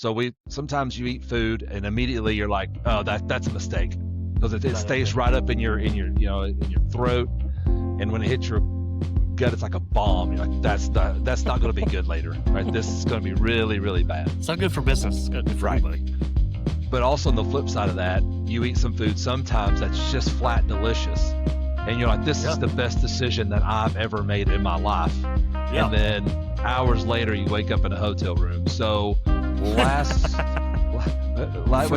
So sometimes you eat food and immediately you're like, oh, that's a mistake, because it stays right up in your in your throat, and when it hits your gut, it's like a bomb. You're like, that's not going to be good later, right? This is going to be really, really bad. It's not good for business. It's good for anybody. But also on the flip side of that, you eat some food sometimes that's just flat delicious, and you're like, this is the best decision that I've ever made in my life. And then hours later, you wake up in a hotel room. So wake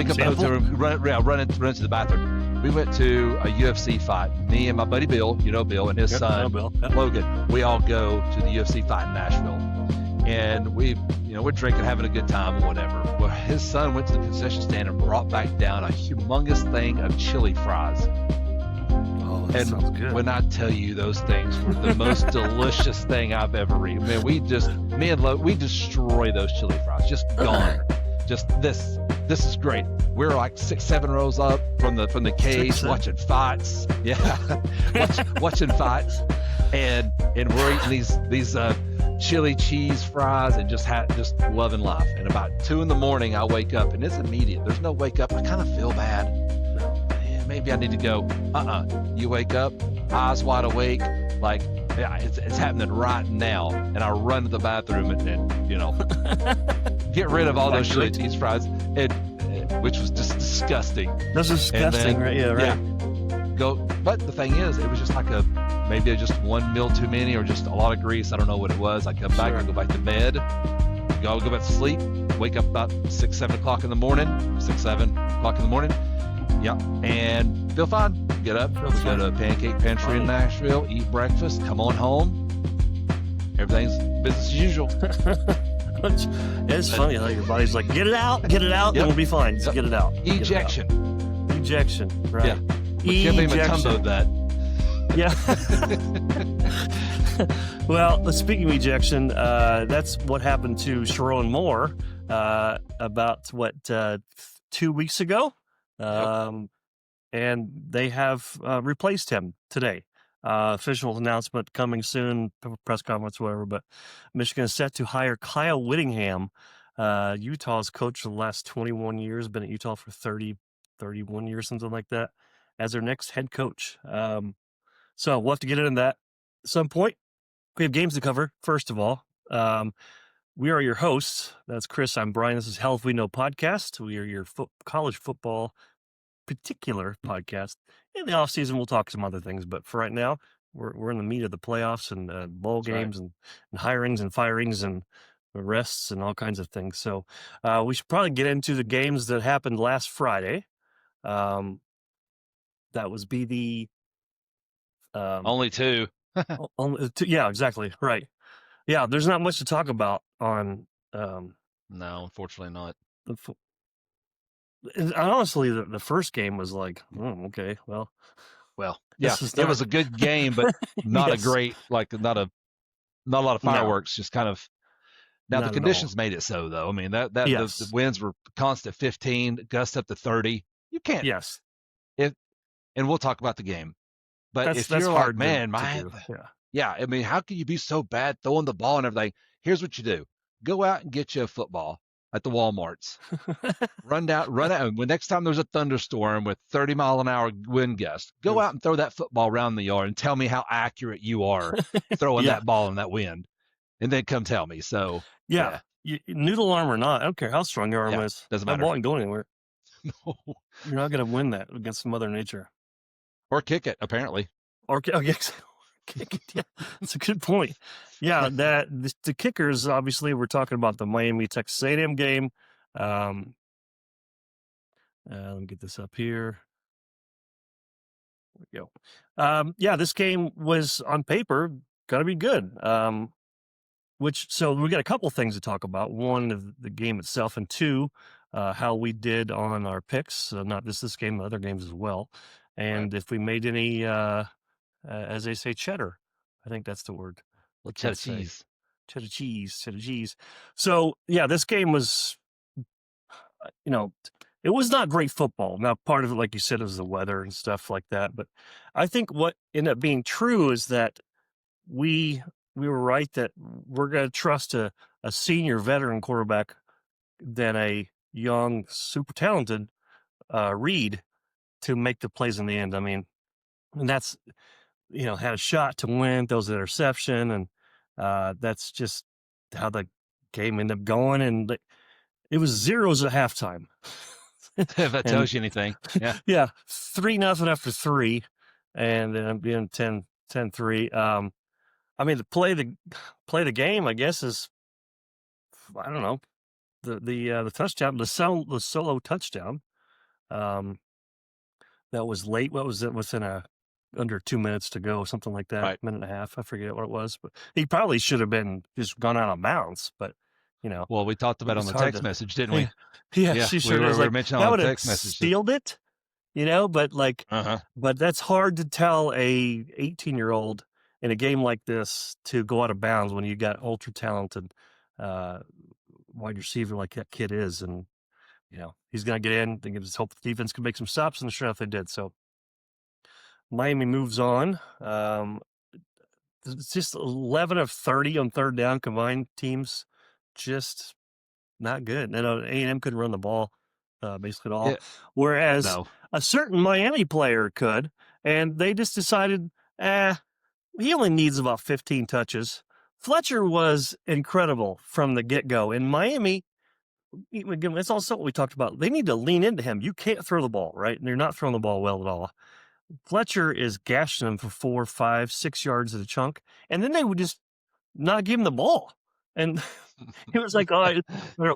up in a hotel room, run into the bathroom. We went to a UFC fight. Me and my buddy Bill, Bill, and his son Logan. We all go to the UFC fight in Nashville, and we're drinking, having a good time or whatever. Well, his son went to the concession stand and brought back down a humongous thing of chili fries. Oh, that sounds good. When I tell you, those things were the most delicious thing I've ever eaten. Man, we destroy those chili fries. Just gone. Just this is great. We're like 6-7 rows up from the cage, watching fights. Yeah, watching fights, and we're eating these chili cheese fries and just loving life. And about 2 a.m, I wake up, and it's immediate. There's no wake up. I kind of feel bad. Man, maybe I need to go. You wake up, eyes wide awake, like it's happening right now. And I run to the bathroom and get rid of all those chili cheese fries, which was just disgusting. That's disgusting, right? Yeah, right. Yeah. But the thing is, it was just like maybe just one meal too many, or just a lot of grease. I don't know what it was. I come back, I go back to bed, go back to sleep, wake up about 6-7 o'clock in the morning, yeah, and feel fine. Get up, go to a Pancake Pantry in Nashville, eat breakfast, come on home. Everything's business as usual. It's funny how your body's like, get it out, and we'll be fine. Just get it out. Ejection, right? Yeah. Ejection. That. Yeah. Well, speaking of ejection, that's what happened to Sharon Moore about 2 weeks ago, and they have replaced him today. Official announcement coming soon, press conference, whatever. But Michigan is set to hire Kyle Whittingham, Utah's coach for the last 21 years, been at Utah for 31 years, something like that, as their next head coach. So we'll have to get into that at some point. We have games to cover, first of all. We are your hosts. That's Chris. I'm Brian. This is Health We Know podcast. We are your college football particular podcast. In the off season, we'll talk some other things, but for right now, we're in the meat of the playoffs and bowl games and hirings and firings and arrests and all kinds of things. So we should probably get into the games that happened last Friday. That was the only two. Only two. Yeah, exactly. Right. Yeah, there's not much to talk about on. No, unfortunately not. And honestly, the first game was like, okay, well, yeah, it was a good game, but not a great, not a lot of fireworks. Just kind of. Now the conditions made it so, though. I mean, the winds were constant 15, gust up to 30. You can't. Yes. And we'll talk about the game. But if you're like, man, I mean, how can you be so bad throwing the ball and everything? Here's what you do: go out and get you a football at the Walmarts. Run out. When next time there's a thunderstorm with 30-mile-an-hour wind gust, go out and throw that football around the yard and tell me how accurate you are throwing that ball in that wind, and then come tell me. So noodle arm or not, I don't care how strong your arm is. Doesn't matter. That ball ain't going anywhere. No. You're not going to win that against Mother Nature. Or kick it, apparently. Kick it. Yeah, that's a good point. Yeah, the kickers, obviously, we're talking about the Miami Texas A&M game. Let me get this up here. There we go. This game was on paper going to be good. So we got a couple things to talk about. One, the game itself, and two, how we did on our picks. Not just this game, other games as well. And if we made any, as they say, cheddar. I think that's the word. Cheddar cheese. Cheddar cheese. So, this game was, it was not great football. Now, part of it, like you said, is the weather and stuff like that. But I think what ended up being true is that we were right that we're going to trust a senior veteran quarterback than a young, super talented Reed to make the plays in the end. I mean, and that's had a shot to win, throws an interception, and that's just how the game ended up going. And it was zeros at halftime, If that and tells you anything. Yeah. yeah, 3-0 after three, and then I'm being 10-3. I mean, the game, I guess, is I don't know the touchdown, the solo touchdown. Um, that was late. What was it? Within under 2 minutes to go, something like that, Right. minute and a half. I forget what it was, but he probably should have been just gone out of bounds. But you know, Well, we talked it about on was the hard text to. message, didn't Yeah, we? yeah, Yeah, she we sure were, does. we were Like mentioning that on would the have text message. sealed it, but like, Uh-huh. but that's hard to tell a 18-year-old in a game like this to go out of bounds when you got ultra talented uh, wide receiver like that kid is, and he's gonna get in. They can just hope the defense can make some stops, and sure enough, they did. So Miami moves on. It's just 11 of 30 on third down combined teams, just not good. A&M couldn't run the ball basically at all, It, whereas no. a certain Miami player could, and they just decided, he only needs about 15 touches. Fletcher was incredible from the get-go. In Miami, again, that's also what we talked about. They need to lean into him. You can't throw the ball, right? And they're not throwing the ball well at all. Fletcher is gashing him for 4, 5, 6 yards at a chunk, and then they would just not give him the ball. And it was like, oh,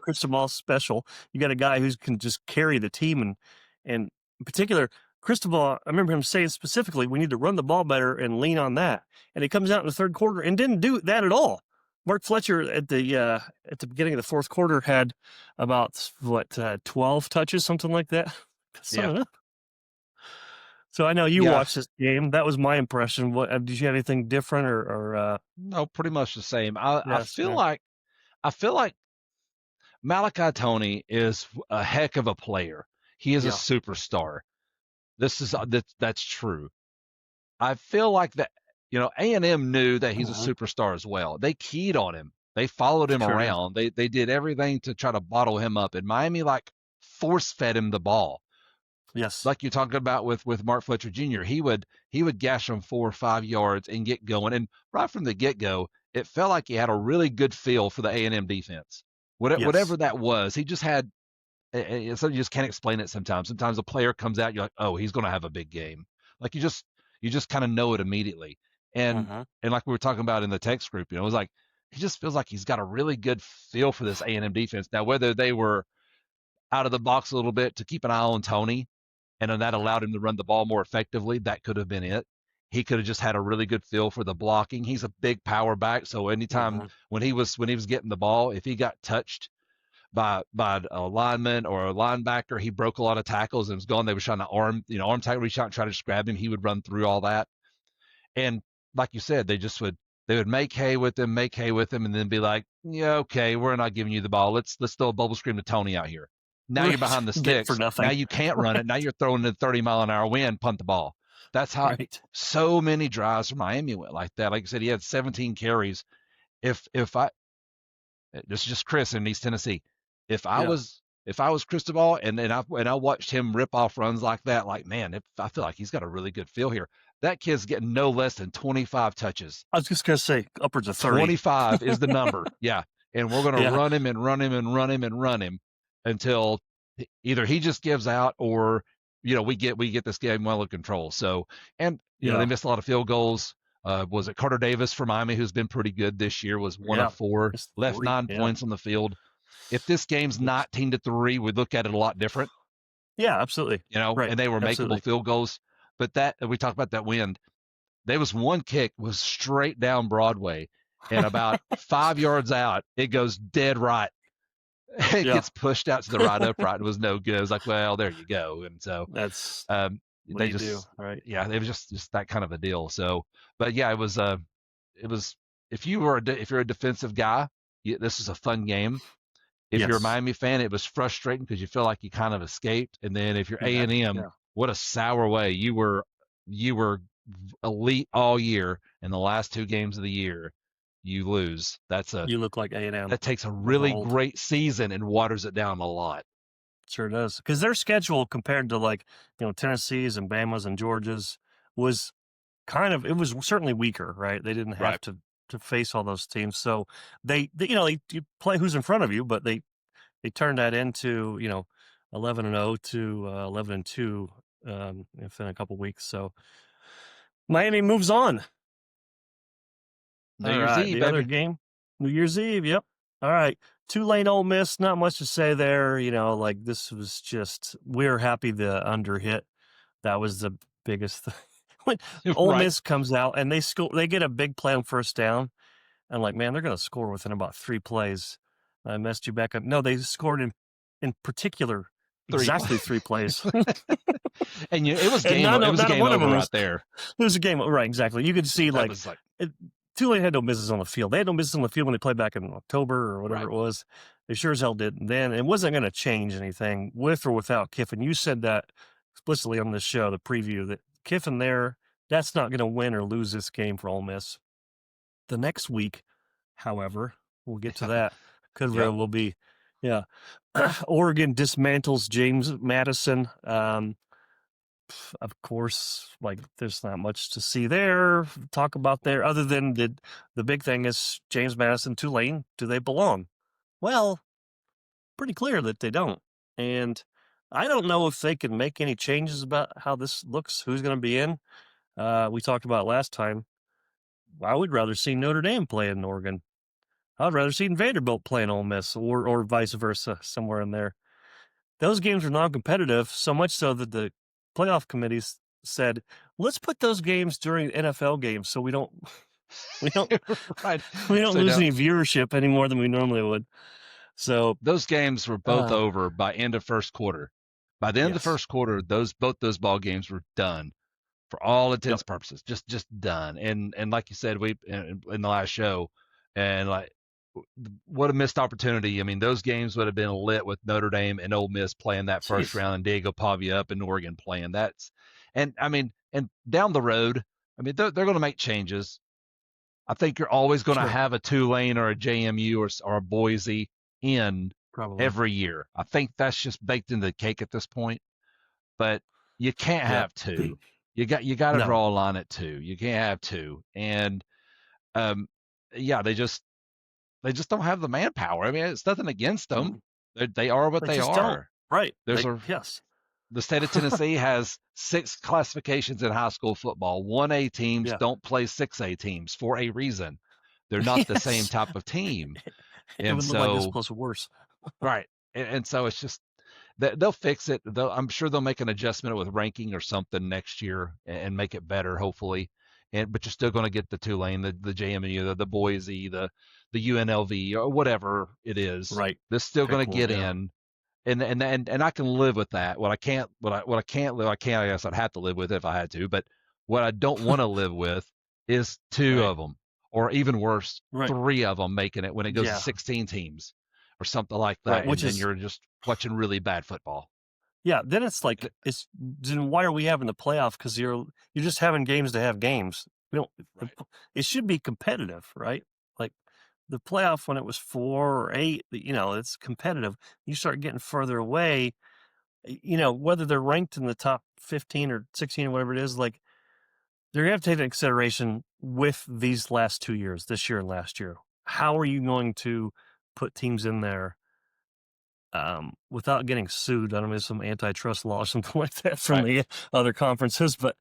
Chris Jamal's special. You got a guy who can just carry the team, and in particular, Cristobal, I remember him saying specifically, we need to run the ball better and lean on that. And he comes out in the third quarter and didn't do that at all. Mark Fletcher at the beginning of the fourth quarter had about 12 touches, something like that. Yeah. So I know you Yeah. watched this game. That was my impression. What did you have anything different or No, pretty much the same. I yes, feel yeah, like Malachi Tony is a heck of a player. He is a yeah, superstar. That's true. I feel like that A&M knew that he's a mhm, superstar as well. They keyed on him. They followed him sure did. around. They did everything to try to bottle him up. And Miami force fed him the ball. Yes, Like you talked about with Mark Fletcher Jr. He would gash him 4 or 5 yards and get going. And right from the get go, it felt like he had a really good feel for the A&M defense. Whatever yes, that was, he just had. So you just can't explain it sometimes. Sometimes a player comes out, you're like, oh, he's going to have a big game. Like you just kind of know it immediately. And hmm and like we were talking about in the text group, it was like he just feels like he's got a really good feel for this A&M defense. Now, whether they were out of the box a little bit to keep an eye on Tony, and then that allowed him to run the ball more effectively, that could have been it. He could have just had a really good feel for the blocking. He's a big power back, so anytime hmm when he was getting the ball, if he got touched by a lineman or a linebacker, he broke a lot of tackles and was gone. They were trying to arm tackle, reach out and try to just grab him. He would run through all that. And like you said, they would make hay with him, and then be like, yeah, okay, we're not giving you the ball. Let's throw a bubble screen to Tony out here. Now you're right. behind the Get it for sticks. Now nothing. you can't run it. Now Right, you're throwing a 30-mile-an-hour wind, punt the ball. That's how right. so many drives from Miami went like that. Like I said, he had 17 carries. If I This is just Chris in East Tennessee. If I Yeah, was if I was Cristobal and I watched him rip off runs like that, like man, I feel like he's got a really good feel here. That kid's getting no less than 25 touches. I was just gonna say upwards of 30. 25 is the number. Yeah. And we're going to Yeah, run him and run him and run him and run him until either he just gives out or we get this game well in control. So, and they yeah, missed a lot of field goals. Was it Carter Davis for Miami, who's been pretty good this year, was one of yeah. four, It's left 3. Yeah, 9 points on the field. If this game's 19-3, we'd look at it a lot different, yeah, absolutely. Right, and they were makeable absolutely. field goals. But that we talked about that wind. There was one kick was straight down Broadway, and about 5 yards out, it goes dead right. It Yeah, gets pushed out to the right upright. It was no good. It was like, well, there you go. And so that's what do they you do, just, right? yeah, it was just that kind of a deal. So, but yeah, it was if you're a defensive guy, this is a fun game. If you're a Yes, Miami fan, it was frustrating because you feel like you kind of escaped. And then if you're you A bet. and M, Yeah, what a sour way. You were elite all year in the last two games of the year, you lose. You look like A&M That takes a of really old. great season and waters it down a lot. Sure does. Because their schedule compared to like, Tennessee's and Bama's and Georgia's was it was certainly weaker, right? They didn't have Right. to face all those teams. So they you play who's in front of you, but they turned that into, 11-0 to 11-2 within a couple weeks. So Miami moves on. New All Year's right, Eve, the other baby. game, New Year's Eve. Yep. All right, Tulane, Ole Miss. Not much to say there. Like this was just we're happy the under hit. That was the biggest thing. When Ole Right. Miss comes out and they get a big play on first down, and like, man, they're going to score within about 3 plays. I messed you back up. No, they scored in particular Three exactly plays. 3 plays, And it was and game. It was a not game one of over them right was. there. It was a game, right? Exactly. You could see That like was like it, Tulane had no business on the field. They had no business on the field when they played back in October or whatever right. it was. They sure as hell didn't then. It wasn't going to change anything with or without Kiffin. You said that explicitly on this show, the preview, that Kiffin there, that's not going to win or lose this game for Ole Miss. The next week, however, we'll get to that. Could very Yep. well be, yeah. Oregon dismantles James Madison. Of course, like there's not much to see there, talk about there, other than the big thing is James Madison, Tulane. Do they belong? Well, pretty clear that they don't. And I don't know if they can make any changes about how this looks, who's going to be in. We talked about it last time. I would rather see Notre Dame play in Oregon. I'd rather see Vanderbilt play in Ole Miss or vice versa, somewhere in there. Those games are non-competitive, so much so that the playoff committees said, "Let's put those games during NFL games, so we don't we don't Right. we don't So lose now, any viewership any more than we normally would." So, those games were both over by end of first quarter. By the end of the yes, first quarter, both those ball games were done for all yep, intents and purposes, just done. And like you said, we in the last show, and like what a missed opportunity. I mean, those games would have been lit with Notre Dame and Ole Miss playing that first jeez, round, and Diego Pavia up in Oregon playing. And I mean, and down the road, I mean, they're going to make changes. I think you're always going to sure, have a Tulane or a JMU or a Boise in probably, every year. I think that's just baked into the cake at this point. But you can't yep, have two. You got to no, draw a line at two. You can't have two. And um, yeah, they just don't have the manpower. I mean, it's nothing against them. mm, They are what they they just don't. are. Right? There's a Yes, The state of Tennessee has 6 classifications in high school football. 1A teams yeah, don't play 6A teams for a reason. They're not the same yes. type of team. It And would look like this so, plus worse. right. And so it's just they'll fix it. I'm sure they'll make an adjustment with ranking or something next year and make it better, hopefully. But you're still going to get the Tulane, the JMU, the Boise, the UNLV, or whatever it is. Right? They're still going Pick to one, get yeah. in, and I can live with that. I guess I'd have to live with it if I had to. But what I don't want to live with is two Right, of them, or even worse, right, three of them making it when it goes to yeah, 16 teams or something like right. that, and Which then is you're just watching really bad football. Yeah, then it's And like then why are we having the playoff? Because you're just having games to have games. We don't. right. It should be competitive, right? Like the playoff when it was 4 or 8. It's competitive. You start getting further away. Whether they're ranked in the top 15 or 16 or whatever it is, like they're gonna have to take into consideration with these last 2 years, this year and last year. How are you going to put teams in there? Without getting sued, I don't know, some antitrust law or something like that from Right. the other conferences, but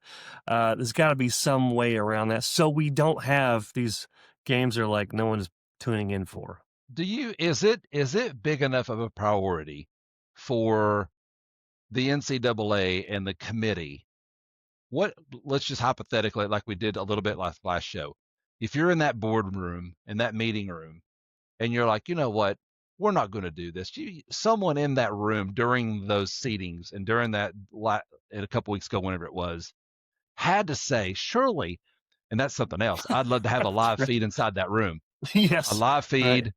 there's got to be some way around that so we don't have these games that are like no one is tuning in for. Is it big enough of a priority for the NCAA and the committee? Let's just hypothetically, like we did a little bit last show. If you're in that boardroom, in that meeting room, and you're like, you know what, we're not going to do this. Someone in that room during those seatings and during that a couple weeks ago, whenever it was, had to say, surely, and that's something else. I'd love to have a live Right. feed inside that room, a Yes. live Right. feed.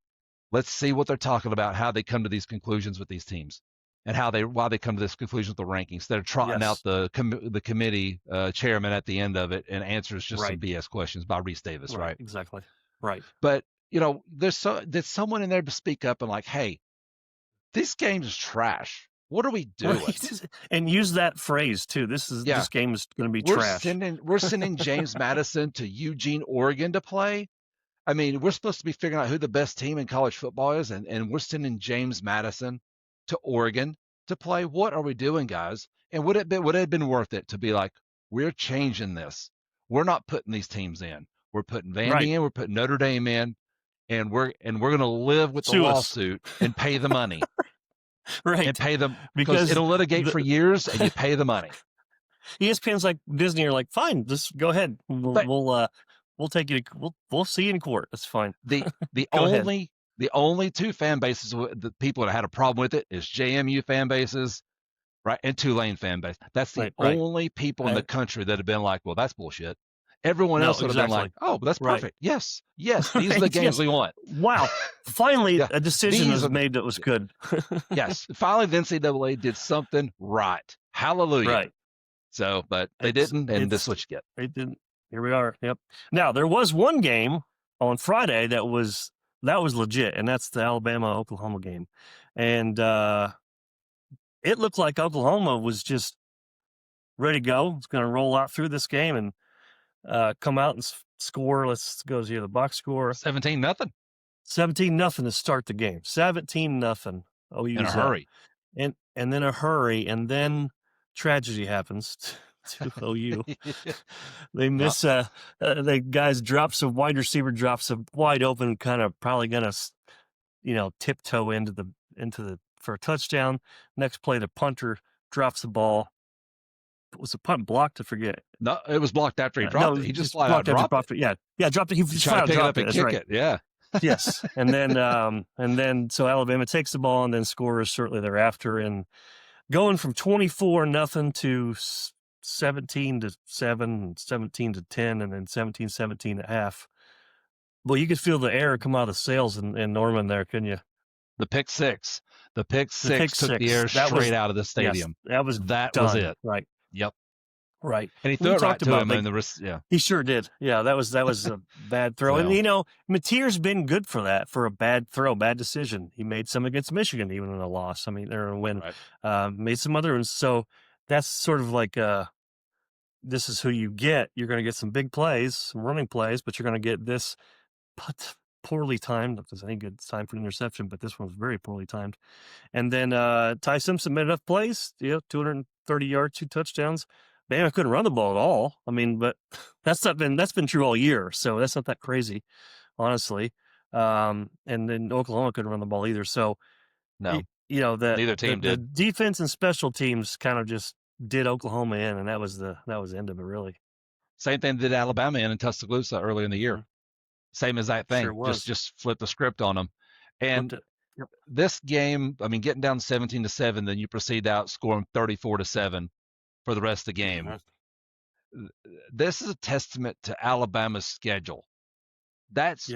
Let's see what they're talking about, how they come to these conclusions with these teams, and why they come to this conclusion with the rankings. They're trotting out Yes. the committee chairman at the end of it and answers just some Right. BS questions by Reese Davis, Right. right? Exactly. Right. But there's someone in there to speak up and like, hey, this game is trash. What are we doing? Right. And use that phrase too. Yeah, This game is going to be we're trash. sending James Madison to Eugene, Oregon to play. I mean, we're supposed to be figuring out who the best team in college football is, and we're sending James Madison to Oregon to play. What are we doing, guys? And would it have been worth it to be like, we're changing this? We're not putting these teams in. We're putting Vandy Right. in. We're putting Notre Dame in, and we're going to live with the Sue us. lawsuit and pay the money Right. and pay them because Because it'll litigate for years, and you pay the money. ESPN's like Disney are like, fine, just go ahead. But We'll take you to we'll see you in court. That's fine. the Go ahead. only two fan bases the people that had a problem with it is JMU fan bases, right, and Tulane fan base. That's the Right. only people in the country that have been like, well, that's bullshit. Everyone No, else would have been like, exactly. oh, that's Right. perfect. Yes, these are the Right, games yes. we want. Wow. Finally, Yeah, a decision these was are made that was good. yes. Finally, the NCAA did something right. Hallelujah. Right. So, but they didn't, and this is what you get. They didn't. Here we are. Yep. Now there was one game on Friday that was legit, and that's the Alabama-Oklahoma game, and it looked like Oklahoma was just ready to go. It's going to roll out through this game and come out and score. Let's go to the box score. 17-0 17-0 to start the game. 17-0. Oh, in a hurry. And then a hurry, and then tragedy happens to OU. They miss the guys wide receiver drops a wide open, kind of probably gonna tiptoe into the for a touchdown. Next play, the punter drops the ball. Was the punt blocked? I forget. No, it was blocked after he dropped it. He just flat out dropped it. Yeah, dropped it. He just tried to pick it up dropped and kick it. Yeah. Yes, and then so Alabama takes the ball and then scores shortly thereafter, and going from 24-0 to 17-7, 17-10, and then 17-17 at half. Well, you could feel the air come out of the sails in Norman there, couldn't you? The pick six took the air straight out of the stadium. Yes, that done. was it. Right. Yep. Right. And he threw it right to him in the wrist. Yeah. He sure did. Yeah, that was a bad throw. Well, and Mateer's been good for that, for a bad throw, bad decision. He made some against Michigan, even in a loss. I mean, or a win. Right. Made some other ones. So that's sort of like this is who you get. You're going to get some big plays, some running plays, but you're going to get this poorly timed. If there's any good time for an interception, but this one was very poorly timed. And then Ty Simpson made enough plays, 230 yards, 2 touchdowns. Bama couldn't run the ball at all. I mean, but that's been true all year, so that's not that crazy, honestly. And then Oklahoma couldn't run the ball either. So no, neither team did. The did. defense and special teams kind of just did Oklahoma in, and that was the end of it, really. Same thing did Alabama in Tuscaloosa earlier in the year. Same exact thing. Sure just flip the script on them. And Yep. this game, I mean, getting down 17-7, then you proceed to outscore them 34-7 for the rest of the game. Mm-hmm. This is a testament to Alabama's schedule. That's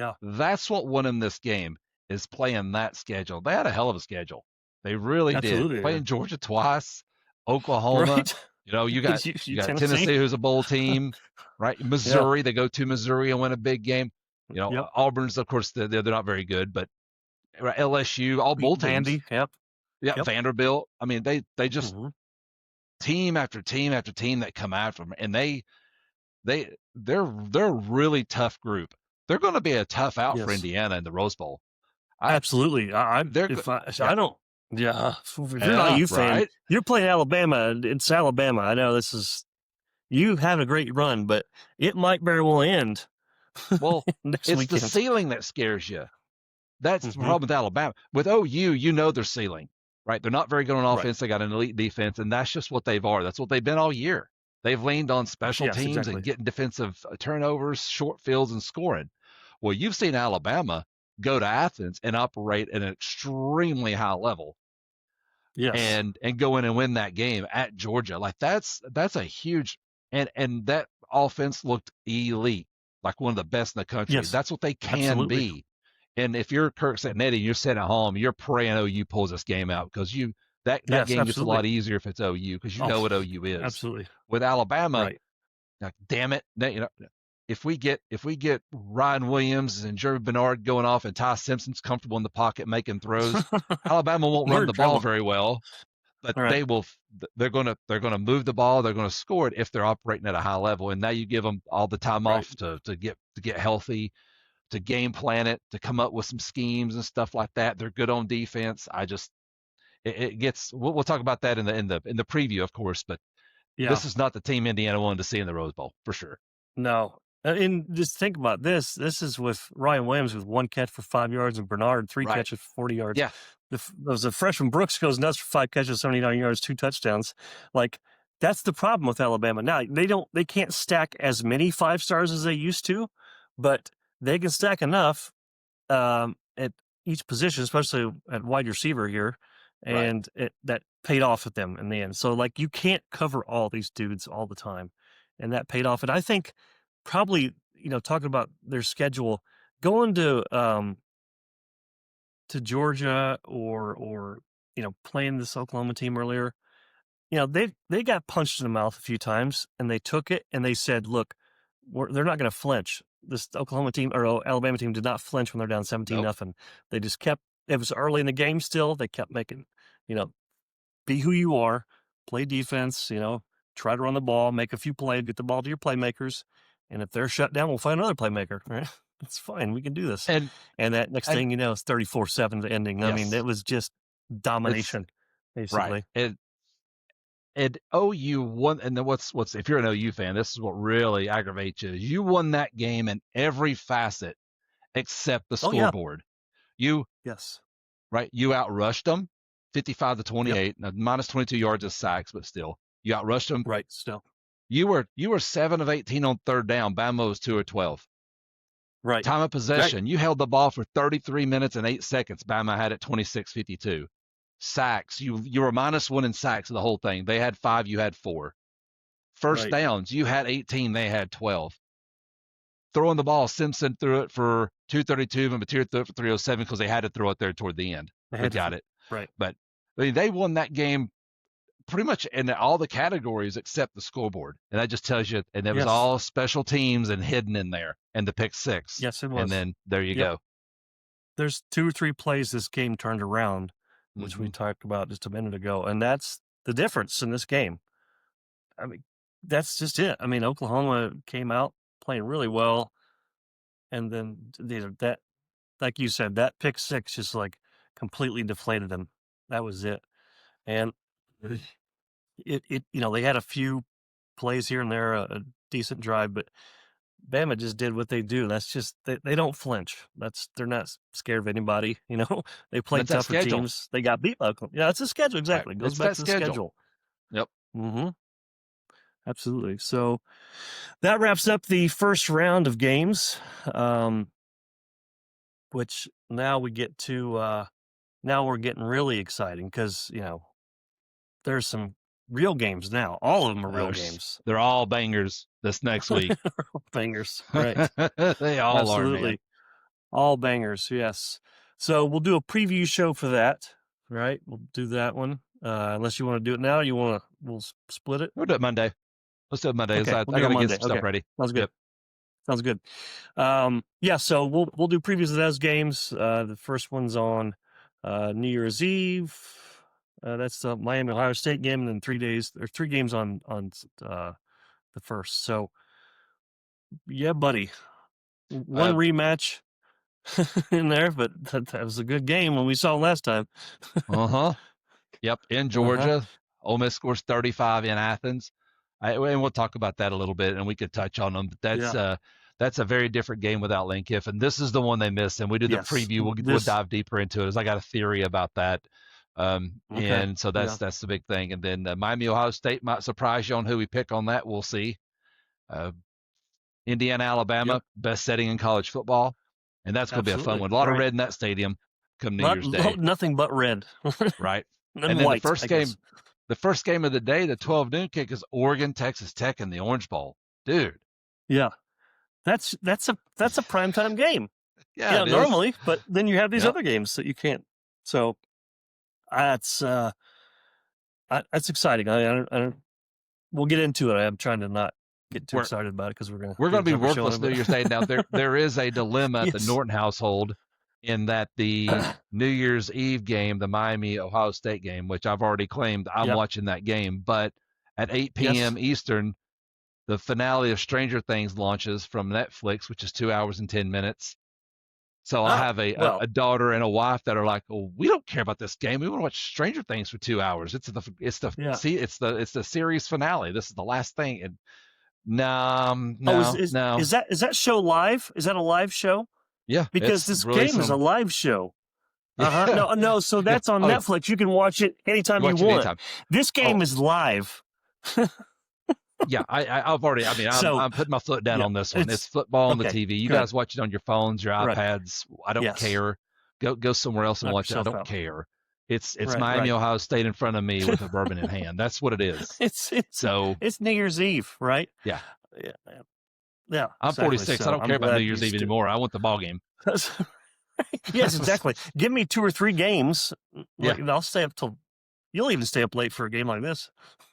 what won them this game, is playing that schedule. They had a hell of a schedule. They really did. Playing Georgia twice, Oklahoma. Right. You got Tennessee, who's a bowl team, right? Missouri, they go to Missouri and win a big game. Auburn's, of course, they're not very good, but LSU, all bowl teams. Vandy, yep. Vanderbilt. I mean, they just team after team after team that come after them, and they're a really tough group. They're going to be a tough out for Indiana in the Rose Bowl. Absolutely. If you're not a U fan, right? You're playing Alabama. It's Alabama. I know you have a great run, but it might very well end. Well, next it's weekend. The ceiling that scares you. That's the problem with Alabama. With OU, their ceiling, right? They're not very good on offense. Right. They got an elite defense, and that's just what they've are. That's what they've been all year. They've leaned on special teams and getting defensive turnovers, short fields, and scoring. Well, you've seen Alabama go to Athens and operate at an extremely high level. Yes. And go in and win that game at Georgia. Like that's a huge and that offense looked elite, like one of the best in the country. Yes. That's what they can be. And if you're Kirk Sitnetti and you're sitting at home, you're praying OU pulls this game out, because that game gets a lot easier if it's OU, because you know what OU is. Absolutely. With Alabama, like, damn it, if we get Ryan Williams and Jeremy Bernard going off and Ty Simpson's comfortable in the pocket making throws, Alabama won't We're run in the ball trouble. very well, but All right. they will. They're gonna move the ball. They're gonna score it if they're operating at a high level. And now you give them all the time Right. off to get healthy, to game plan it, to come up with some schemes and stuff like that. They're good on defense. I just it gets. We'll talk about that in the preview, of course. But Yeah. this is not the team Indiana wanted to see in the Rose Bowl for sure. No. And just think about this. This is with Ryan Williams with 1 catch for 5 yards and Bernard 3 Right. catches for 40 yards. Yeah. The freshman Brooks goes nuts for 5 catches, 79 yards, 2 touchdowns. Like, that's the problem with Alabama. Now, they can't stack as many 5 stars as they used to, but they can stack enough at each position, especially at wide receiver here, Right. and that paid off with them in the end. So, like, you can't cover all these dudes all the time, and that paid off. And I think probably, talking about their schedule, going to Georgia or playing this Oklahoma team earlier, they got punched in the mouth a few times, and they took it and they said, "Look, they're not going to flinch." This Oklahoma team or Alabama team did not flinch when they're down 17 Nope. nothing. They just kept. It was early in the game. Still, they kept making, be who you are, play defense. Try to run the ball, make a few plays, get the ball to your playmakers, and if they're shut down, we'll find another playmaker. Right? It's fine. We can do this. And And that next and thing you know, it's 34-7 the ending. I mean, yes, it was just it's domination, right. basically. And OU won. And then what's if you're an OU fan, this is what really aggravates you. You won that game in every facet except the Oh yeah, scoreboard. You yes, right. You outrushed them, 55 to yep, 28. Now, minus 22 yards of sacks, but still, you outrushed them. right. Still, You were 7 of 18 on third down. Bama was 2 of 12. right, Time of right. possession, you held the ball for 33 minutes and 8 seconds. Bama had it 26-52. Sacks, you were -1 in sacks of the whole thing. They had 5, you had 4. First Right. downs, you had 18, they had 12. Throwing the ball, Simpson threw it for 232, and Mateer threw it for 307 because they had to throw it there toward the end. I We had to, got it. right. But I mean, they won that game pretty much in all the categories except the scoreboard. And that just tells you, and it was Yes. all special teams and hidden in there, and the pick six. Yes, it And was. then there you Yep. go. There's 2 or 3 plays this game turned around, which we Hmm. talked about just a minute ago, and that's the difference in this game. I mean, that's just it. I mean, Oklahoma came out playing really well, and then that, like you said, that pick six just like completely deflated them. That was it. And they had a few plays here and there, a decent drive, but Bama just did what they do. That's just they don't flinch. They're not scared of anybody. They And played it's that tougher schedule. teams. They got beat by Oklahoma. Yeah, it's a schedule Right. exactly. It goes It's back that to the schedule. schedule. Yep. Mm-hmm. Absolutely. So that wraps up the first round of games, which now we get to. Now we're getting really exciting because there's some real games now. All of them are real games. They're all bangers this next week. Bangers, right? They all are, man. Absolutely. All bangers, yes. So we'll do a preview show for that, right? We'll do that one. Unless you want to do it now, we'll split it. We'll do it Monday. Let's do it Monday. Okay, I we'll do it got to get Monday. some stuff Okay, ready. sounds good. Yep. Sounds good. Yeah, so we'll do previews of those games. The first one's on New Year's Eve. That's the Miami Ohio State game, and then 3 games on the first. So yeah, buddy, one rematch in there, but that was a good game when we saw last time. Yep. In Georgia, Ole Miss scores 35 in Athens. And we'll talk about that a little bit, and we could touch on them. But that's a very different game without Lane Kiffin. This is the one they missed, and we do the preview. We'll dive deeper into it, as I got a theory about that. And so that's the big thing. And then Miami Ohio State might surprise you on who we pick on that. We'll see. Indiana Alabama, best setting in college football, and that's going to be a fun one. A lot of red in that stadium come New Year's Day. Nothing but red, right? And then white, the first game of the day, the 12 noon kick, is Oregon Texas Tech in the Orange Bowl, dude. Yeah, that's a primetime game. Yeah, normally, but then you have these other games that you can't. So that's exciting. I don't. We'll get into it. I'm trying to not get too excited about it because we're going We're to going to be cover worthless New Year's Day. Now there is a dilemma at the Yes. Norton household in that the New Year's Eve game, the Miami Ohio State game, which I've already claimed I'm watching that game, but at 8 p.m. Eastern, the finale of Stranger Things launches from Netflix, which is 2 hours and 10 minutes. So I have a daughter and a wife that are like, "Oh, we don't care about this game. We want to watch Stranger Things for 2 hours. It's the series finale. This is the last thing." And no. Is that show live? Is that a live show? Yeah, because this game is a live show. No. So that's on Netflix. You can watch it anytime you want. This game is live. Yeah, I've already. I mean, I'm putting my foot down on this one. It's football on the TV. You guys watch it on your phones, your iPads. I don't care. Go somewhere else and watch it. I don't care. It's Miami, Ohio State in front of me with a bourbon in hand. That's what it is. It's New Year's Eve, right? Yeah. Yeah. I'm 46. So I don't care about New Year's Eve anymore. I want the ball game. Yes, exactly. Give me 2 or 3 games. Yeah. I'll stay up till. You'll even stay up late for a game like this.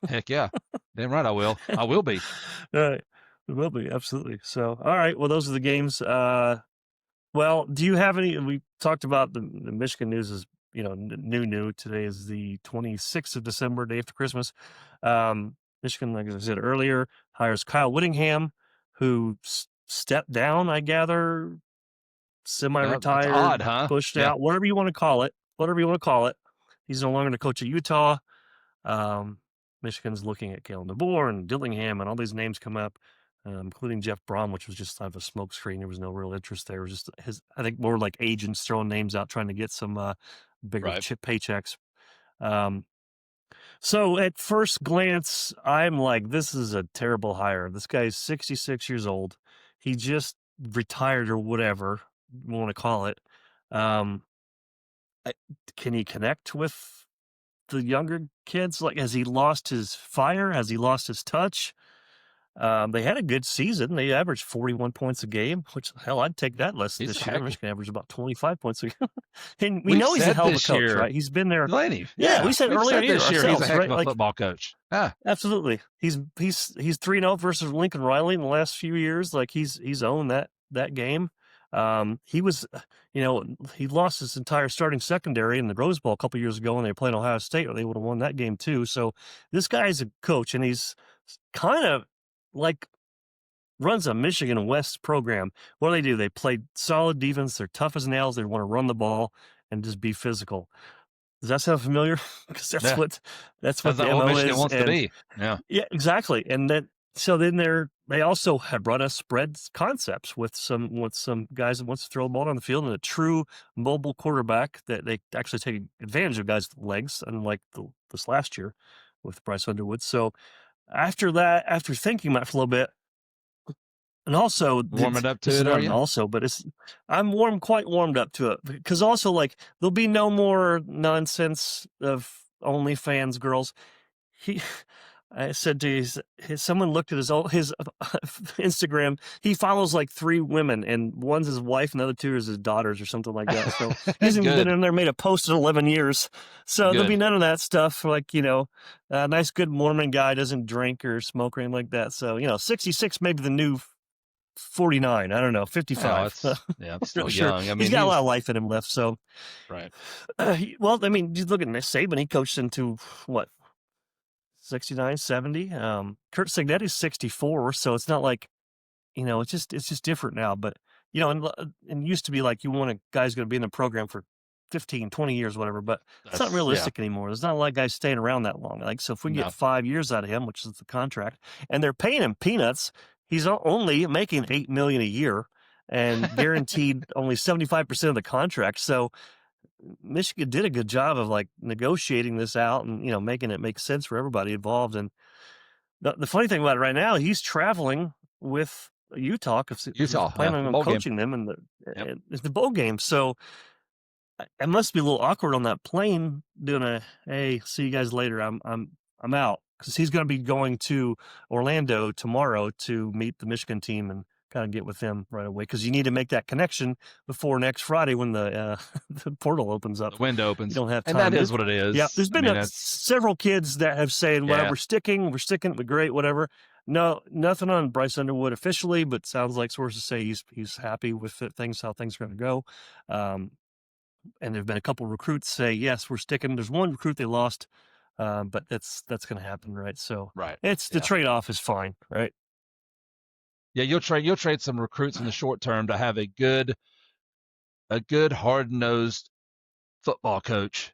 Heck yeah. Damn right I will. I will be. It will be, absolutely. So, all right. Well, those are the games. Well, do you have any? We talked about the Michigan news is, new. Today is the 26th of December, day after Christmas. Michigan, like I said earlier, hires Kyle Whittingham, who stepped down, I gather, semi-retired, odd, huh? Pushed out, whatever you want to call it. He's no longer going to coach at Utah. Michigan's looking at Kalen DeBoer and Dillingham, and all these names come up, including Jeff Brom, which was just kind of a smokescreen. There was no real interest there. It was just I think more like agents throwing names out, trying to get some bigger paychecks. So at first glance, I'm like, this is a terrible hire. This guy's 66 years old. He just retired or whatever you want to call it. Can he connect with the younger kids? Like, has he lost his fire? Has he lost his touch? They had a good season. They averaged 41 points a game, which, hell, I'd take that less this year. Michigan averaged about 25 points a game. And we know he's a hell of a coach, right? He's been there. Yeah, we said earlier this year he's a heck of a football coach. Absolutely. He's 3-0 versus Lincoln Riley in the last few years. Like, he's owned that game. He was, he lost his entire starting secondary in the Rose Bowl a couple years ago when they were playing Ohio State, or they would have won that game too. So this guy's a coach, and he's kind of like runs a Michigan West program. What do? They play solid defense. They're tough as nails. They want to run the ball and just be physical. Does that sound familiar? Because that's what the MO Michigan wants to be. Yeah, exactly. And then they also have run us spread concepts with some guys that wants to throw the ball on the field, and a true mobile quarterback that they actually take advantage of guys' legs, unlike this last year with Bryce Underwood. So after thinking about it for a little bit, and also warming up to it, are you? Also, but I'm quite warmed up to it, because also, like, there'll be no more nonsense of OnlyFans girls. I said to someone looked at his Instagram. He follows like 3 women, and one's his wife, and the other 2 is his daughters or something like that. So he hasn't been in there, made a post in 11 years. So there'll be none of that stuff. Like, a nice, good Mormon guy doesn't drink or smoke or anything like that. So, 66 maybe the new 49. I don't know, 55. It's still young. I mean, he's got a lot of life in him left. So, right. Well, I mean, you look at Saban. He coached into what? 69, 70. Kurt Signetti's 64, so it's not like, it's just different now. But, and used to be like, you want a guy's going to be in the program for 15, 20 years, whatever, but it's not realistic anymore. There's not a lot of guys staying around that long. Like, so if we get 5 years out of him, which is the contract, and they're paying him peanuts, he's only making $8 million a year and guaranteed only 75% of the contract. So Michigan did a good job of like negotiating this out and, making it make sense for everybody involved. And the funny thing about it right now, he's traveling with Utah because he's planning on coaching them in the bowl game. So it must be a little awkward on that plane doing hey, see you guys later. I'm out, because he's going to be going to Orlando tomorrow to meet the Michigan team and kind of get with them right away, because you need to make that connection before next Friday when the portal opens up. The window opens. You don't have time. And that is what it is. Yeah, there's been several kids that have said, well, we're sticking, we're great, whatever. No, nothing on Bryce Underwood officially, but sounds like sources say he's happy with how things are going to go. Um, and there've been a couple recruits say yes, we're sticking. There's one recruit they lost, but that's going to happen, right? So Right. it's the Yeah. trade off is fine, right? Yeah, you'll trade some recruits in the short term to have a good hard nosed football coach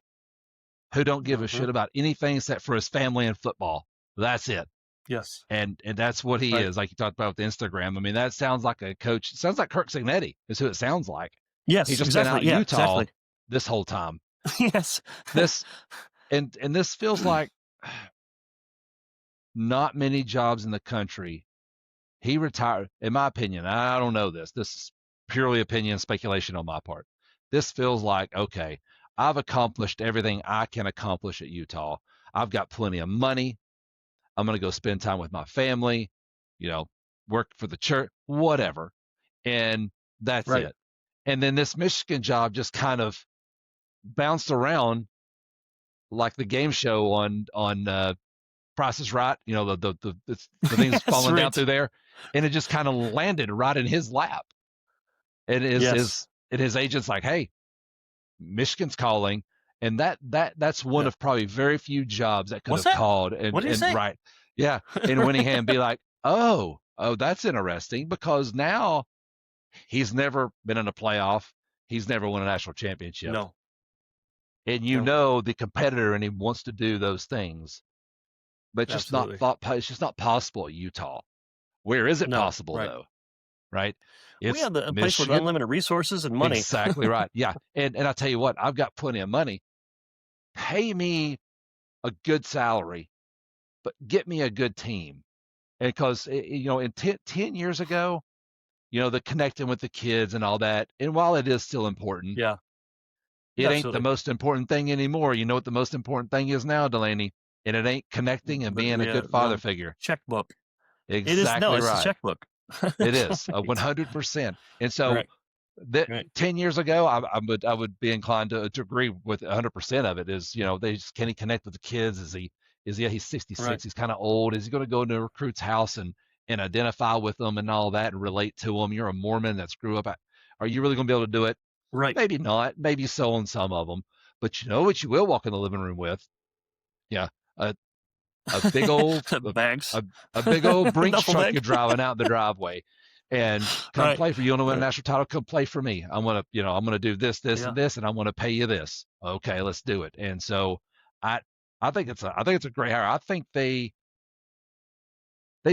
who don't give a Hmm. shit about anything except for his family and football. That's it. Yes. And that's what he Right. is. Like you talked about with Instagram. I mean, that sounds like a coach. It sounds like Kirk Signetti is who it sounds like. He's Yes. just been out Exactly. in Yeah. Utah Exactly. this whole time. Yes. This and this feels like not many jobs in the country. He retired, in my opinion. I don't know this. This is purely opinion speculation on my part. This feels like, okay, I've accomplished everything I can accomplish at Utah. I've got plenty of money. I'm going to go spend time with my family, you know, work for the church, whatever. And that's Right. it. And then this Michigan job just kind of bounced around like the game show on Price is Right. You know, the things Yes. falling down Right. through there, and it just kind of landed right in his lap. And Yes. his agent's like, hey, Michigan's calling, and that's one Yeah. of probably very few jobs that could What's have that? called What do you and say? right, yeah, and Winningham be like, oh, that's interesting because now he's never been in a playoff, he's never won a national championship, No. and you No. know the competitor and he wants to do those things, but Absolutely. it's just not possible at Utah. Where is it No. possible Right. though? Right? We It's have a place with Michigan. unlimited resources and money. Exactly right. Yeah, and I tell you what, I've got plenty of money. Pay me a good salary, but get me a good team. And because, in 10 years ago, the connecting with the kids and all that, and while it is still important, Yeah. it ain't the Absolutely. most important thing anymore. You know what the most important thing is now, Delaney? And it ain't connecting and being a Yeah. good The father old figure. checkbook. It is no. Exactly It's the right. checkbook. It That's is right. 100%. And so Right. that Right. 10 years ago, I would be inclined to agree with 100% of it. Is they just can he connect with the kids? He's 66. Right. He's kind of old. Is he going to go into a recruit's house and identify with them and all that and relate to them? You're a Mormon that's grew up. Are you really going to be able to do it? Right. Maybe not. Maybe so on some of them. But you know what you will walk in the living room with? Yeah, a a big old Bags. a big old Brinks Duffel truck bag. you're driving out in the driveway, and come Right. play for you. Want to win a Right. national title? Come play for me. I'm gonna do this, this, and Yeah. this, and I'm gonna pay you this. Okay, let's do it. And so I I think it's a great hire. I think they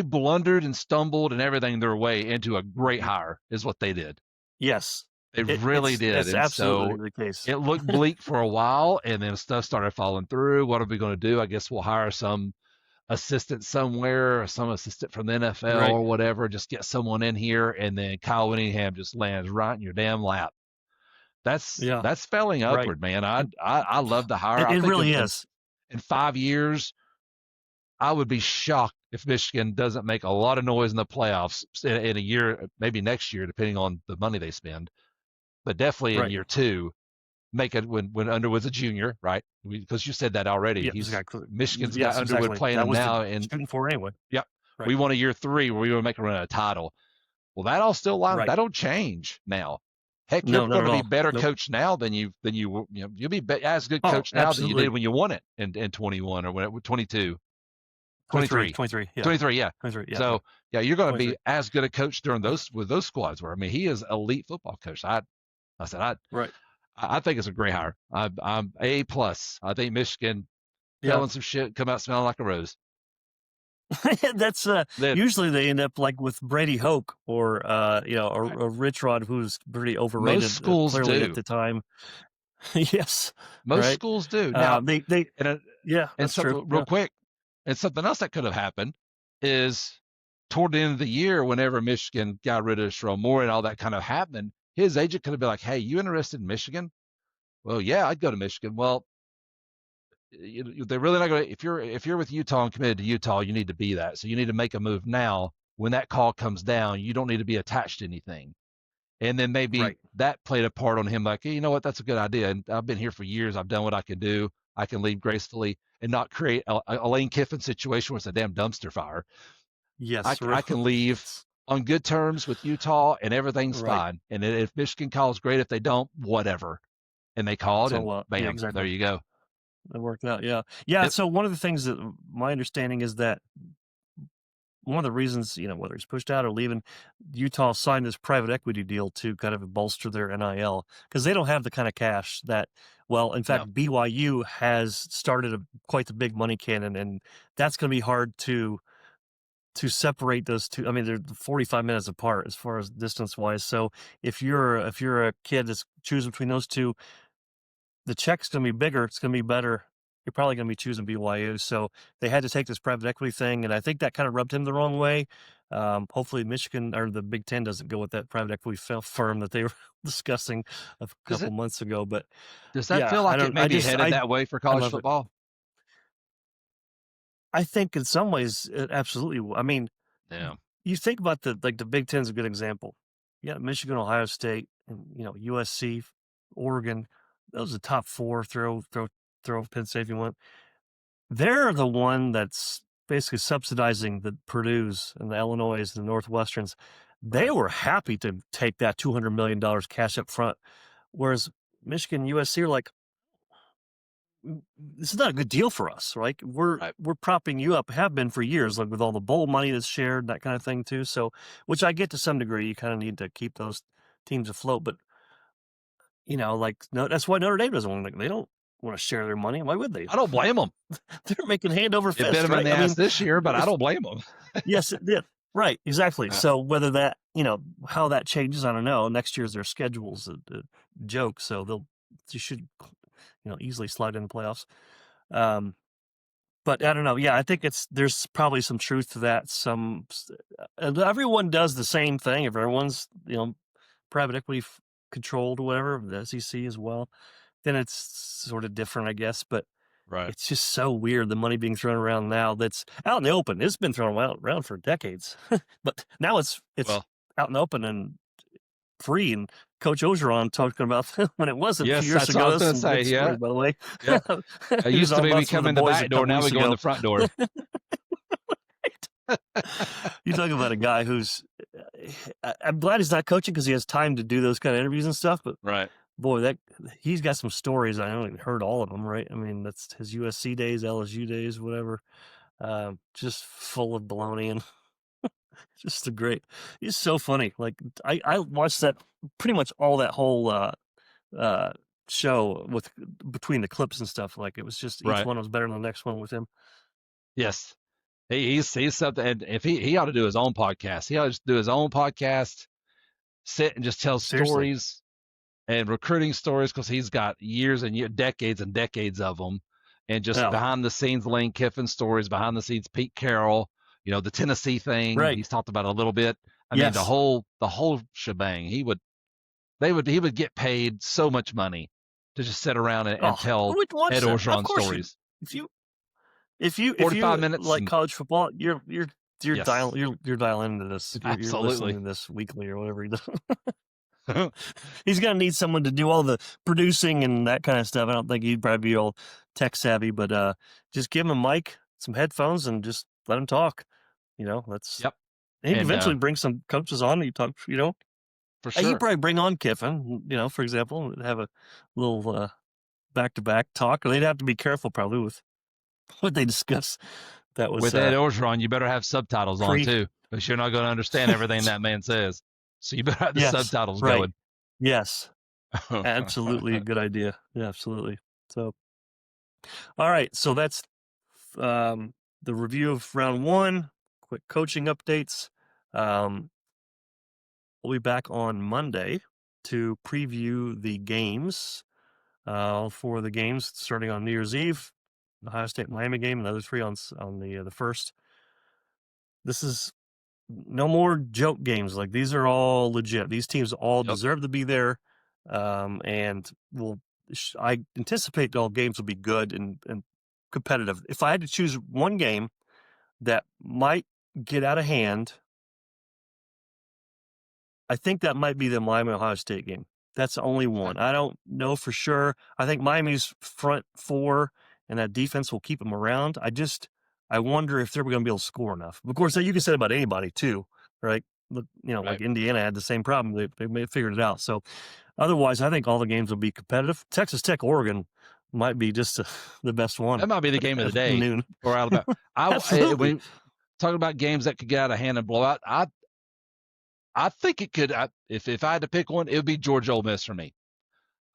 blundered and stumbled and everything their way into a great hire is what they did. Yes. They really did. It's And absolutely so the case. it looked bleak for a while, and then stuff started falling through. What are we going to do? I guess we'll hire some assistant somewhere, or some assistant from the NFL Right. or whatever. Just get someone in here, and then Kyle Winningham just lands right in your damn lap. That's Yeah. that's spelling Right. upward, man. I love the hire. I It think really in is. 5 years, I would be shocked if Michigan doesn't make a lot of noise in the playoffs in a year, maybe next year, depending on the money they spend. But definitely in Right. year two, make it when Underwood's a junior, right? Because you said that already. Yeah. He's Exactly. Michigan's got Yes. Underwood Exactly. playing That him was the now, and shooting for anyway. yep, Right. we want a year three where we want to make a run at a title. Well, that all still line Right. that'll change now. Heck, you're No, not going at to be all. better Nope. coach now than you'll be as good Oh, coach now than you did absolutely. when you won it in 21 or when 22, 23. 23, 23. Yeah. 23, yeah. 23. Yeah. Yeah. So yeah, you're going to 23. be as good a coach during those with those squads were. I mean, he is elite football coach. I said Right. I think it's a great hire. I'm A plus. I think Michigan Yeah. telling some shit, come out smelling like a rose. That's Then usually they end up like with Brady Hoke or right. or Rich Rod, who's pretty Most overrated schools clearly at do. the time. Yes. Most Right. schools do. Now, They and uh, yeah, and that's true. something real Yeah. quick, and something else that could have happened is toward the end of the year, whenever Michigan got rid of Sherrone Moore and all that kind of happened, his agent could have been like, "Hey, you interested in Michigan? Well, yeah, I'd go to Michigan. Well, they're really not going to. If you're with Utah and committed to Utah, you need to be that. So you need to make a move now. When that call comes down, you don't need to be attached to anything. And then maybe Right. that played a part on him, like, hey, you know what, that's a good idea. And I've been here for years. I've done what I can do. I can leave gracefully and not create a Lane Kiffin situation where it's a damn dumpster fire. Yes, I can leave it's on good terms with Utah and everything's right. fine. And if Michigan calls, great. If they don't, whatever. And they called, So, and yeah, bam, there exactly. you go. That worked out. Yeah, yeah. Yep. So one of the things that my understanding is that one of the reasons, whether he's pushed out or leaving, Utah signed this private equity deal to kind of bolster their NIL because they don't have the kind of cash that, well, in No. fact, BYU has started quite the big money cannon, and that's going to be hard to separate those two. I mean, they're 45 minutes apart as far as distance wise. So if you're a kid that's choosing between those two, the check's going to be bigger. It's going to be better. You're probably going to be choosing BYU. So they had to take this private equity thing, and I think that kind of rubbed him the wrong way. Hopefully, Michigan or the Big Ten doesn't go with that private equity firm that they were discussing a Does couple it months ago. But does that yeah, feel I like it don't. may be headed that way for I college love it. football? I think in some ways, it absolutely. I mean, Yeah. you think about the Big Ten's a good example. Yeah, Michigan, Ohio State, and USC, Oregon. Those are the top four. Throw Penn State if you want. They're the one that's basically subsidizing the Purdue's and the Illinois and the Northwesterns. They Right. were happy to take that $200 million cash up front, whereas Michigan, USC are like, this is not a good deal for us, right? Right. We're propping you up, have been for years, like with all the bowl money that's shared, that kind of thing too. So, which I get to some degree, you kind of need to keep those teams afloat. But like no, that's why Notre Dame doesn't want to. They don't want to share their money. Why would they? I don't blame them. They're making hand over It bit fist, them in right? the I ass mean, this year, but I if don't blame them. yes, it did. Right, exactly. Uh, So whether that, how that changes, I don't know. Next year's their schedule's a joke, so they should, easily slide in the playoffs. Um, but I don't know. Yeah, I think there's probably some truth to that. And everyone does the same thing. If everyone's, private equity controlled or whatever, the SEC as well, then it's sort of different, I guess. But right. it's just so weird, the money being thrown around now that's out in the open. It's been thrown around for decades, but now it's Well, out in the open and free. And Coach Ogeron talking about when it wasn't a few yes, years that's what I ago. was That's going to some say. good Yeah. stories, by the way. Yeah. It He was used to on be we bus with come the in the boys back a door. couple Now weeks we go in ago. the front door. You talk about a guy who's. I'm glad he's not coaching because he has time to do those kind of interviews and stuff. But Right. boy, that he's got some stories. I haven't even heard all of them. Right? I mean, that's his USC days, LSU days, whatever. Just full of baloney and just a great. He's so funny. Like I watched that pretty much all that whole uh show with between the clips and stuff. Like it was just each Right. one was better than the next one with him. Yes. He's something. And if he ought to do his own podcast, he ought to just do his own podcast, sit and just tell Seriously. stories and recruiting stories because he's got years decades and decades of them, and just Yeah. behind the scenes Lane Kiffin stories, behind the scenes Pete Carroll, the Tennessee thing Right. he's talked about a little bit. I mean Yes. the whole shebang. He would get paid so much money to just sit around and Oh, who tell would watch Ed that? Of Orgeron course you. stories. If you if 45 you minutes like and college football, you're yes, dialing into this. You're listening absolutely. to this weekly or whatever he does. He's gonna need someone to do all the producing and that kind of stuff. I don't think he'd probably be all tech savvy, but just give him a mic, some headphones, and just let him talk. Let's. Yep. He'd And eventually bring some coaches on. He talk. for He'd sure. probably bring on Kiffin. For example, and have a little back-to-back talk. Or they'd have to be careful probably with what they discuss. That was With Ed Orgeron, you better have subtitles on pre. too, because you're not going to understand everything that man says. So you better have the Yes. subtitles Right. going. Yes. Absolutely a good idea. Yeah, absolutely. So, all right. So that's the review of round one. Quick coaching updates. We'll be back on Monday to preview the games. For the games starting on New Year's Eve, the Ohio State Miami game, and the other three on the first. This is no more joke games. Like these are all legit. These teams all Yep. deserve to be there, and I anticipate all games will be good and competitive. If I had to choose one game that might get out of hand, I think that might be the Miami Ohio State game. That's the only one. I don't know for sure. I think Miami's front four and that defense will keep them around. I wonder if they're going to be able to score enough. Of course, you can say about anybody too, right? Look, Right. like Indiana had the same problem. They may have figured it out. So otherwise, I think all the games will be competitive. Texas Tech, Oregon might be just the best one. That might be the game of the at day. noon. Or Alabama. Absolutely. When talking about games that could get out of hand and blow out, I think it could. If I had to pick one, it would be Georgia Ole Miss for me.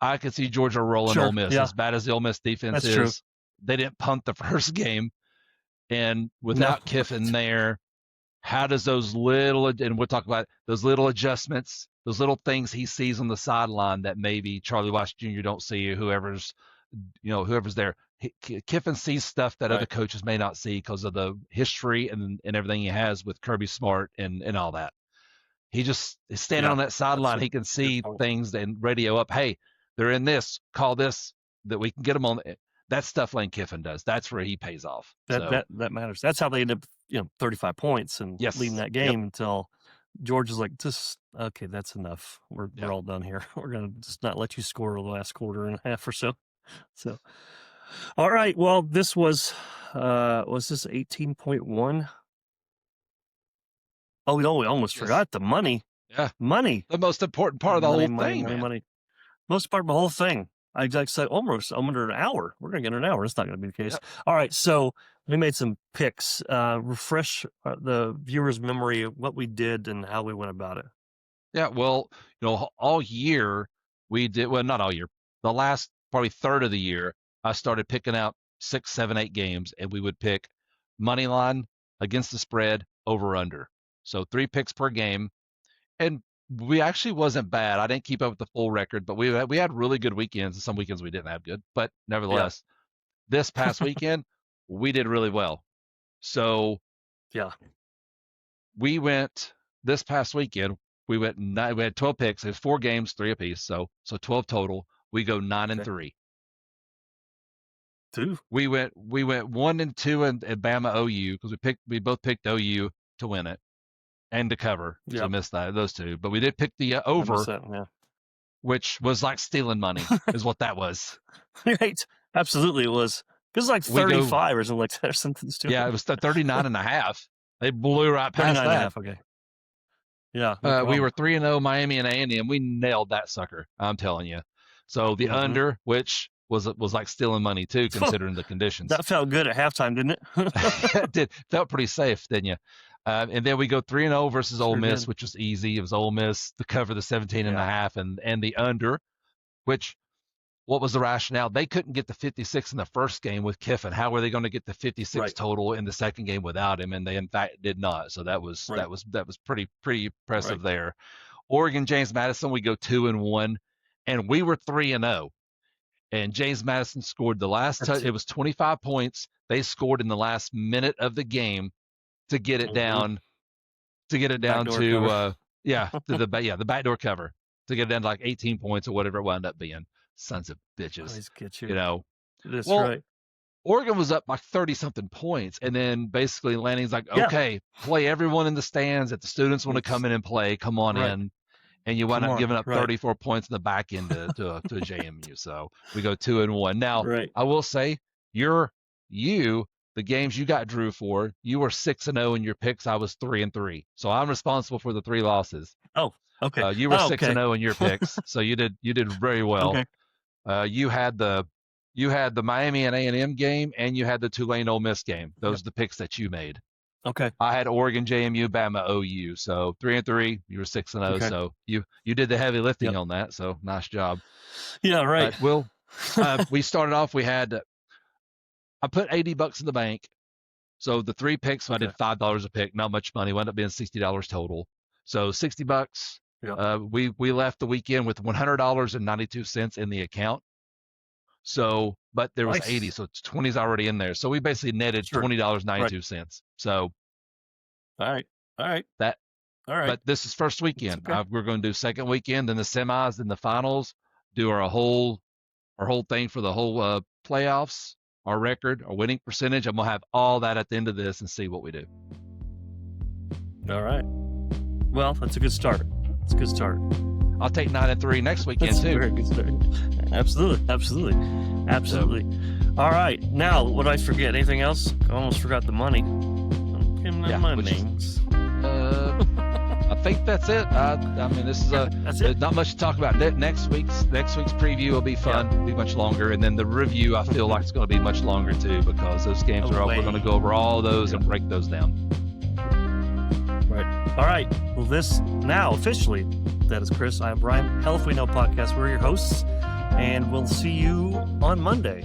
I could see Georgia rolling Sure. Ole Miss. Yeah, As bad as the Ole Miss defense that's true. is, they didn't punt the first game, and No. without Kiffin there, how does those little, and we'll talk about those little adjustments, those little things he sees on the sideline that maybe Charlie Weiss Jr. don't see, or whoever's there. Kiffin sees stuff that other Right. coaches may not see because of the history and everything he has with Kirby Smart and all that. He just is standing Yeah, on that that's sideline. a He can good see point. things and radio up. Hey, they're in this. Call this, that we can get them on. That stuff Lane Kiffin does. That's where he pays off. That matters. That's how they end up, 35 points and Yes. leading that Yep. game until George is like, just okay, that's enough. We're Yep. all done here. We're gonna just not let you score the last quarter and a half or so. So, all right. Well, this was this 18.1? Oh no, we almost Yes. forgot the money. Yeah. Money. The most important part of the whole thing, man. Money. Most part of the whole thing. I like said almost under an hour. We're gonna get an hour. That's not gonna be the case. Yep. All right, so we made some picks. Refresh the viewers' memory of what we did and how we went about it. Yeah, well, all year we did, well, not all year. The last probably third of the year, I started picking out 6, 7, 8 games, and we would pick money line, against the spread, over under. So 3 picks per game, and we actually wasn't bad. I didn't keep up with the full record, but we had really good weekends, and some weekends we didn't have good. But nevertheless, this past weekend we did really well. So Yeah. we went this past weekend. We had 12 picks. It was 4 games, 3 apiece. So 12 total. We go 9-3. 2. We went 1-2 at Bama OU because we both picked OU to win it and to cover. So Yeah. missed those 2, but we did pick the over, 100%, yeah. which was like stealing money, is what that was. Right. Absolutely, it was. It was like 35 or something like that, or something stupid. Yeah, it was 39.5. They blew right past that. Okay. Yeah. We were 3-0 Miami and A&M. We nailed that sucker. I'm telling you. So the under, which was like stealing money too, considering the conditions. That felt good at halftime, didn't it? It did. Felt pretty safe, didn't you? And then we go 3-0 versus Ole Miss, did. which was easy. It was Ole Miss to cover the 17.5 and the under, which, what was the rationale? They couldn't get the 56 in the first game with Kiffin. How were they going to get the 56 total in the second game without him? And they in fact did not. So that was pretty impressive there. Oregon, James Madison, we go 2-1, and we were 3-0. And James Madison scored the last touch. It was 25 points. They scored in the last minute of the game to get it down. To get it down to the backdoor cover, to get it down to like 18 points or whatever it wound up being. Sons of bitches. Always get you. That's right. Oregon was up like 30-something points, and then basically Lanning's like, okay, play everyone in the stands. If the students want to come in and play, come on in. And you wind up giving up 34 points in the back end to a JMU. So we go 2-1. Now, I will say, the games you got Drew for, you were 6-0 in your picks. I was 3-3. So I'm responsible for the 3 losses. Oh, okay. You were 6-0 in your picks, so you did very well. Okay. You had the Miami and A&M game, and you had the Tulane Ole Miss game. Those are the picks that you made. Okay. I had Oregon, JMU, Bama, OU. So 3-3. You were 6-0. Okay. So you did the heavy lifting on that. So nice job. Yeah. Right. We started off. I put $80 in the bank. So the 3 picks, I did $5 a pick. Not much money. Wound up being $60 total. So $60. Yeah. We left the weekend with $100.92 in the account. So, but there was 80, so 20's already in there. So we basically netted $20.92. So, all right. But this is first weekend. We're going to do second weekend, then the semis, then the finals. Do our whole thing for the whole playoffs, our record, our winning percentage. I'm gonna have all that at the end of this and see what we do. All right. Well, that's a good start. It's a good start. I'll take 9-3 next weekend too. Very good start. Absolutely. All right. Now, what did I forget? Anything else? I almost forgot the money. I'm giving them my names. I think that's it. I mean, this is That's it. not much to talk about. Next week's preview will be fun. It'll be much longer, and then the review I feel like it's going to be much longer too, because those games we're going to go over all those and break those down. Right. All right. Well, this now officially, that is Chris. I'm Brian. Hell If We Know Podcast. We're your hosts, and we'll see you on Monday.